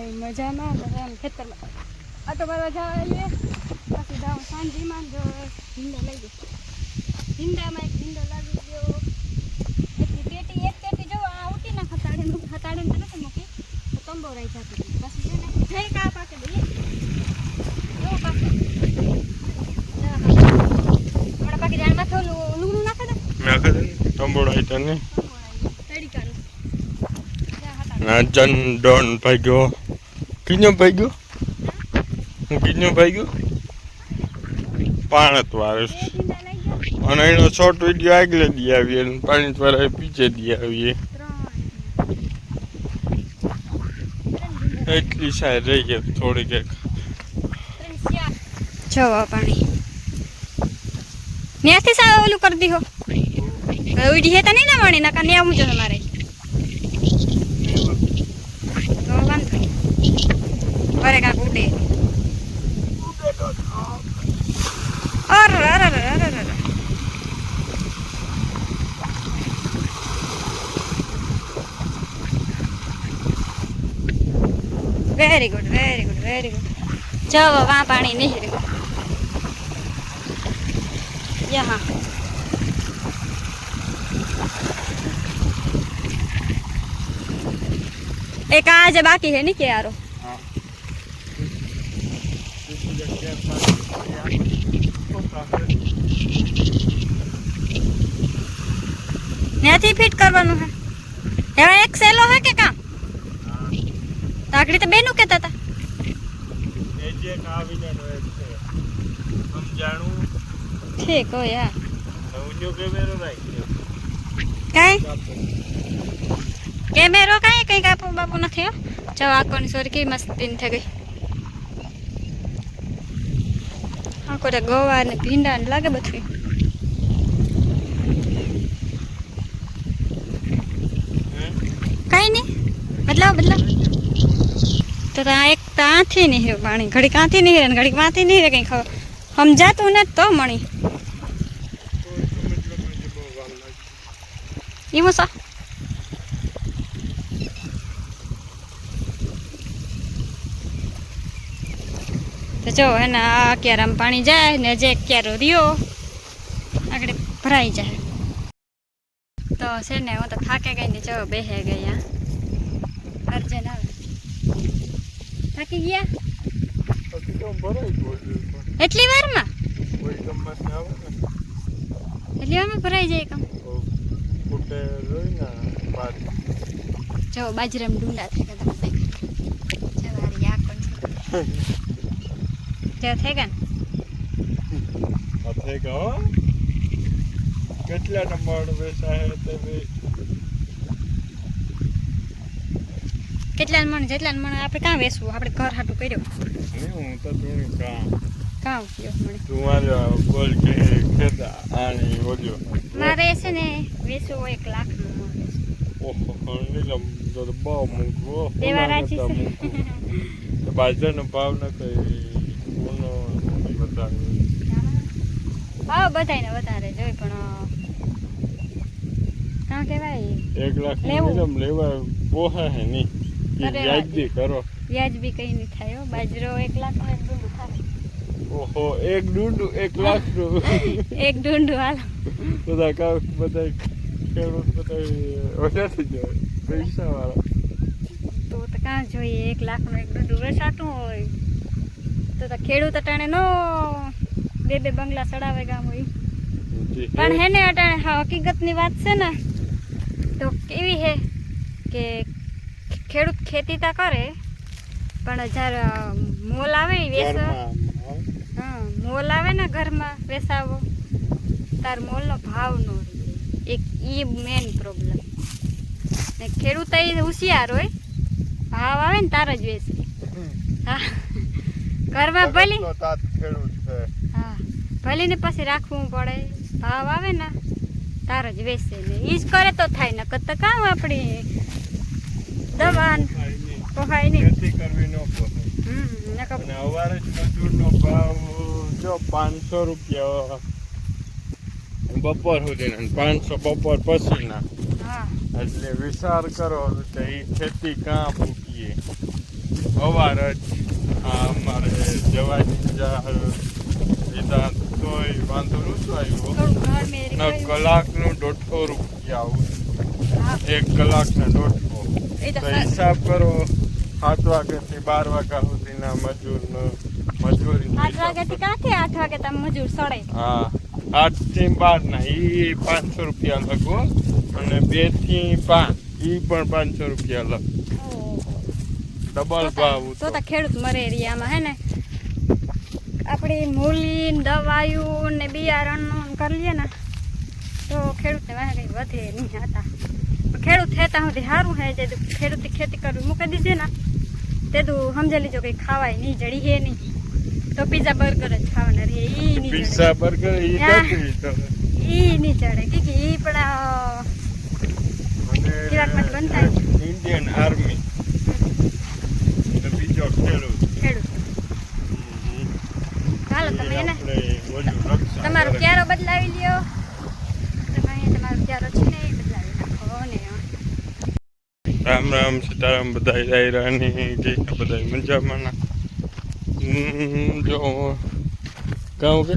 બધા મજામાં બધા એમ ખેતરમાં આટો મારવા જઈએ પછી જાઉં સાંજીમાં જ ભીંડો લઈ ગયો ભીંડામાં એક ભીંડો લાગી ગયો એટલી પેટી એક પેટી જો આ ઉઠી ના હતાડે તો નથી મૂકી તો તંબો રહી જતી હતી પછી છે ને જઈ કા પાકે દઈએ જો પાકે આપણા પાકે જાણ માથે લુગડું નાખે દે તંબોડા તને તડીકાનું નાજન ડોન ભાગ્યો કિનો ભાગ્યો હું કિનો ભાગ્યો પાણત વારસ અને એનો શોર્ટ વિડીયો આગળ દી આવીએ અને પાણી વાળા પીછે દી આવીએ એટલી સાઈડ રહી ગઈ થોડીક એક જવા પાણી ન્યાથી સાવ ઓલું કરી દીધો ઉડી હેતા નહીં ને વાણી નકા ન્યા હું જો તમારે તો વાંધો અરે કાંક ઉડે અરે અરે અરે અરે અરે very good very good very good ચલો વहाँ पानी नहीं है यहाँ एक आज बाकी है नहीं क्या यारो न्याथी फिट करवानु है एवा एक सेलो है के काम ताकड़ी तो बेनु कहता था જે કાવીને નો એક છે સમજાણું ठीक हो यार નવજો કેમેરો રાખ્યો કાઈ કેમેરો કાઈ કઈ કાપો બાપુ નથી હો જો આકોની સોરકી મસ્તીન થઈ ગઈ આકો રે ગોવા ને ભીંડા ને લાગે બધું કાઈ નહીં બદલાવ તો એક તાથી નહીં રહ્યું પાણી ઘડી કાંથી નહીં રહે ઘડી માથી નહીં રહે કંઈ સમજાતું ને તો મણી એવું સા તો જો હે ને આ ક્યારામાં પાણી જાય ને જે ક્યારો રહ્યો આગળ ભરાઈ જાય તો છે ને હું તો થાકે ગઈ ને જો બેહે ગઈ અર્જન આવે થાકી ગયા એટલી વારમાં એટલી વારમાં ભરાઈ જાય કામ જો બાજરામાં ડુંડા થઈ ગયા તમે જવારી આ કોણ છે થઈ ગયા કેટલા નંબર વેચાય તમે કેટલા મણ જેટલા મણ આપણે કાં વેચવું આપણે ઘર હાટું કર્યો હું તો તું કાં કયો મને તમારે બોલ કે ખેતા આની ઓલ્યો મારે છે ને વેચવું 1 લાખનું મણ ઓહો નીલમ તો બહુ મૂકવો દેવા રાજી છે તો બાજરાનો ભાવ ન કઈ કોનો બતાવ્યો ભાવ બધાને વધારે જોઈ પણ કાં કહેવાય 1 લાખ નીલમ લેવા પોહા હે નહીં વ્યાજબી કરો વ્યાજબી કઈ નહીં થાય બાજરો 1 લાખ નું એક ડુંડું થાય ઓહો એક ડુંડું 1 લાખ નું એક ડુંડું હાલો બધા ખેડૂત બધા ઓછા થઈ જાય પૈસા વાળા તો કાં જોઈએ 1 લાખ નું એક ડુંડું વેચાતું હોય તો ખેડૂત અટાણે નો બે બંગલા ચડાવે ગામ હોય પણ હે ને અટાણે હકીકતની વાત છે ને તો કેવી હે કે ખેડૂત ખેતી તા કરે પણ જ્યારે મોલ આવે મોલ આવે ને ઘરમાં વેસાવો તાર મોલનો ભાવ નો એક ઈ મેન પ્રોબ્લેમ ને ખેડૂત એ હોશિયાર હોય ભાવ આવે ને તાર જ વેચે હા ઘરમાં ભલી હા ભલી ને પછી રાખવું પડે ભાવ આવે ને તાર જ વેચે ને ઈ જ કરે તો થાય ને કત કામ આપણી દવાન પોહાય નહીં ખેતી કરવી ન પોહાય અને અવારે જ મજૂરનો ભાવ જો 500 રૂપિયા બપોર સુધી 500 બપોર પછીના એટલે વિચાર કરો તો એ ખેતી કાં મૂકીએ અવાર જ આ અમારે જવાની લીધા તોય વાંધો નહોતો આવ્યો. થોડું ઘર મેરી ને ગયું. કલાકનું 150 રૂપિયા આવું, હા, 1 કલાકના 150. એ તો તો હિસાબ કરો 7 વાગ્યાથી 12 વાગ્યા સુધીના મજૂરી 8 વાગ્યાથી ક્યાંથી 8 વાગે તમે મજૂર સડે. હા 8 થી 12 ના ઈ 500 રૂપિયા લગો અને 2 થી 5 ઈ પણ 500 રૂપિયા લગ ડબલ ભાવ તો તો ખેડૂત મરે એરિયામાં હે ને આપણી મૂલી ને દવાયું ને બિયારણનું કરી લઈએ ને તો ખેડૂતને વાહે કંઈ વધે નહીં હતા. ખેડૂત થતા સુધી સારું હે જે ખેડૂતની ખેતી કરવી મૂકી દીધી ને તે તું સમજી લીજો કંઈ ખાવાય નહીં જડી હે નહીં તો પીઝા બર્ગર જ ખાવાના રહે. ઈ નહીં પિઝા બર્ગર ઈ નથી તો ઈ નહીં ચડે કે ઈ પણ ગુજરાતમાં બનતા ઇન્ડિયન આર્મી બીજો ખેડૂત ચાલો તમે એને આપણે ઓલું રક્ષા તમારો કરે. ક્યારો બદલાવી લ્યો. તમે તમારો ક્યારો છે ને એ બદલાવી નાખો ને રામ રામ સીતારામ બધા દાયરાની જે બધા મજામાં ના જો કહું કે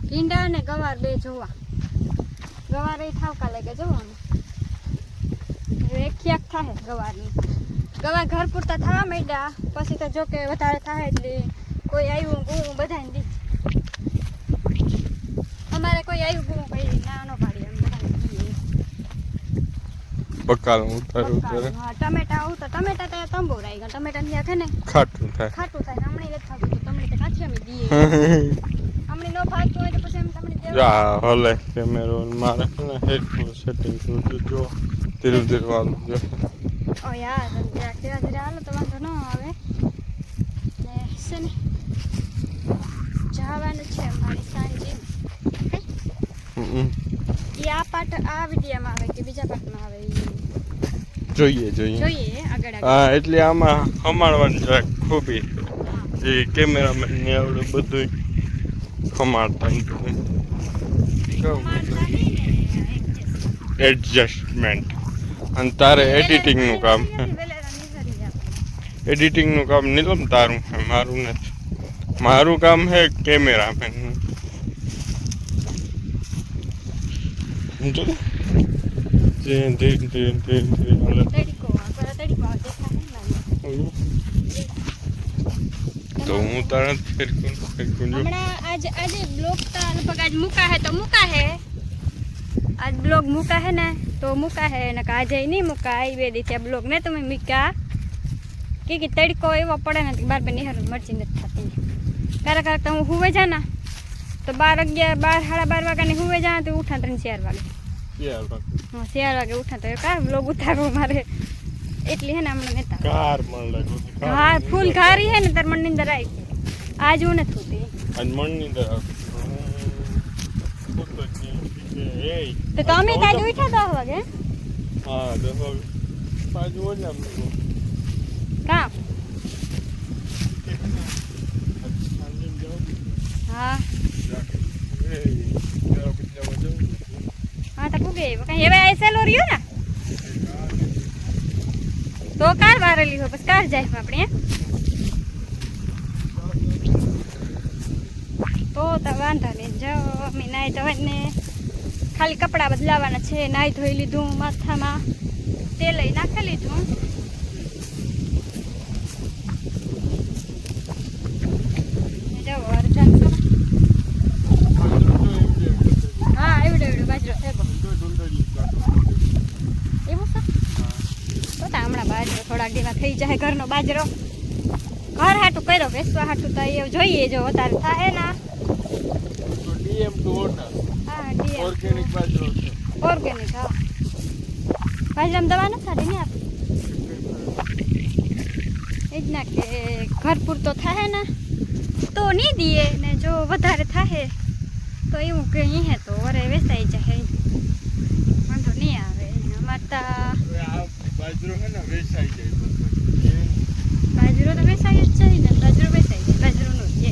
ભીંડા ને ગવાર બે જોવા. ગવાર એ ઠાવકા લાગે જોવાનું એક ખ્યાક થાય ગવારની. ગવાર ઘર પૂરતા થવા માંડ્યા પછી તો જો કે વધારે થાય એટલે કોઈ આવ્યું ગુવું બધાને દી. અમારે કોઈ આવ્યું ગુવું કઈ ના ન પાડી એમ બધાને દઈએ. બકાલ ઉતારું ત્યારે હા, ટમેટા આવું તો ટમેટા તો તંબુ રહી ગયા. ટમેટા ની છે ને ખાટું થાય ખાટું થાય હમણાં નથી થતું તો તમને તો કાચી અમે દઈએ. હમણાં ન ફાવતું હોય તો પછી એમ તમને દેવું. જા હલે કેમેરો મારે ને હેડફોન સેટિંગ કરું જો ધીરે ધીરે વાળું જો ઓ યાર ધીરે ધીરે હાલો તો વાંધો ન આવે ને છે ને જવાનું છે મારી સાંજે. એ આ પાર્ટ આ વિડીયોમાં આવે કે બીજા પાર્ટમાં આવે ઈ જોઈએ જોઈએ આગળ આગળ. હા એટલે આમાં ખમાડવાની જરાક ખૂબી એ કેમેરામેન ને આવડે બધું ખમાડતા એડજસ્ટમેન્ટ અને તારે એડિટિંગનું કામ એડિટિંગનું કામ નીલમ તારું છે મારું નથી. મારું કામ છે કેમેરામેન જો તો હું તારા ફેરકું જો હમણાં આજે બ્લોગ તો લગભગ આજ મૂકા હે તો મૂકા હે. આજ બ્લોગ મૂકા હે ને તો મૂકા હે ને આજે નહીં મૂકા એ બે દી થયા બ્લોગ ને તમે મૂકા કે તડકો એવો પડે ને બાર બે નિહાર મરજી નથી થતી. ક્યારેક તો હું હુવે જા ને તો 12 સાડા 12 વાગ્યાની હુવે જા તો ઉઠા 3-4 વાગે. હા 4 વાગે ઉઠા તો કાર બ્લોગ ઉતારવો મારે એટલી હે ને હમણાં નેતા કાર મણ હા ફૂલ ઘારી હે ને તાર મન ની અંદર આવી આજ હું નથી હોતી અને મણની અંદર તો તમે તાજ ઉઠ્યા 10 વાગે હા તો પાછું ઓલા કામ હા હા તો પૂગે કઈ હવે આઈસેલો રહ્યો ને તો કાર વારેલી હોય બસ કાર જાય આપણે તો વાંધો નહીં જો અમે નાઈ ધોઈને ને ખાલી કપડાં બદલાવાના છે. નાઈ ધોઈ લીધું માથામાં તેલ લઈ નાખી લીધું. જો અર્જન હા એવડો બાજરો છે એવું છે તો હમણાં બાજરો થોડાક દીમાં થઈ જાય ઘરનો બાજરો. ઘર હાટું કર્યો વેચવા હાટું તો એવું જોઈએ જો વધારે થાય ને ડીએમ ટુ ઓર્ડર હા ઓર્ગેનિક બાજરો છે ઓર્ગેનિક હા બાજરામાં દવા નથી થતી ને આપી એ જ ના કે ઘર પૂરતો થાય ને તો નહીં દઈએ ને જો વધારે થાય તો એવું કંઈ હે તો વરે વેચાઈ જાય વાંધો નહીં આવે અમારે તો આ બાજરો છે ને વેચાઈ જાય બાજરો તો વેચાઈ જ જાય ને બાજરો વેચાઈ જાય બાજરોનો જ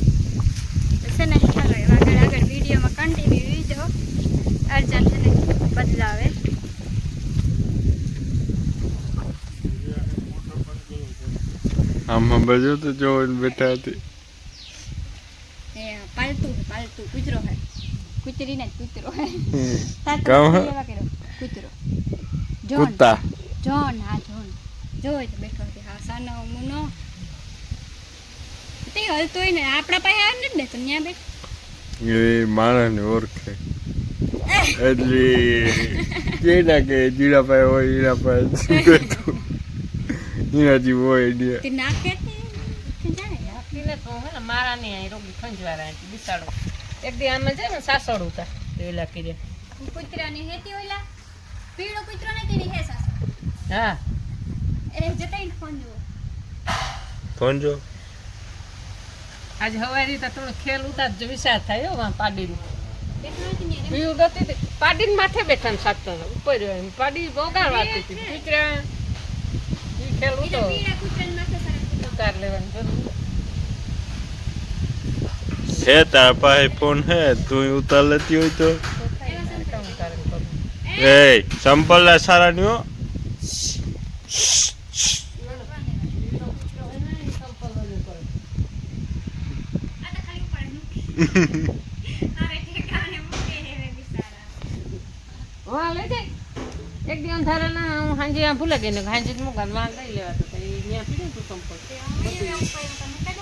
છે ને ચાલો એવા આગળ વિડીયોમાં કન્ટિન્યુ રહીજો. અર્જન છે ને બદલાવે આમાં બાજુ તો જોઈને બેઠા હતી. એ પાલતુ કૂતરો હે, કૂતરી ને કૂતરો હે. કામ હે? કૂતરો કુત્તા જોન જોઈ તો બેઠો છે. હા સાનો મુનો તે હલતોય ને આપણા પાસે આવે ને તો ત્યાં બેઠ એ માણસને ઓળખે એટલે જેના કે જીરા પાસે હોય એના પાસે બેઠું એના જેવ હોય એટલે તે નાખે તે જાય નાખીને તો હે ને મારા નહીં અહીં રોગી ખંજવારા બિસાડો એક દી આમાં છે ને સાસડ ઉતા પેલા કીધે કૂતરાની હેતી ઓલા પીળો કૂતરો ને તેની હે સાસુ હા એ જતાઈ ફોન જો ફોન જો આજે હવારી તો થોડો ખેલ ઉતાર જો વિચાર થાય હો વાં પાડીનું બેઠો નથી ને પીવું ગતી હતી પાડીને માથે બેઠા ને સાકતો ઉપર પાડી બોગાડ વાતી હતી કૂતરા એ ખેલ ઉતો પીળા કૂતરાને માથે સારા ઉતાર લેવાની જરૂર હે તારા પાસે ફોન હે તું ઉતાર લેતી હોય તો કામ કરે કરું એ સંપલ સારા ની હો આ તો ખાલી ઉપર અરે ઠેકાણે મૂકે હે બિચારા વાં લઈ જાય એક દી અંધારાના હું હાંજે ભૂલે ગઈ ને હાંજે જ મૂકા વાં લઈ લેવા તો ત્યાં પીડે તું સંપલ તે અમે એવું કઈ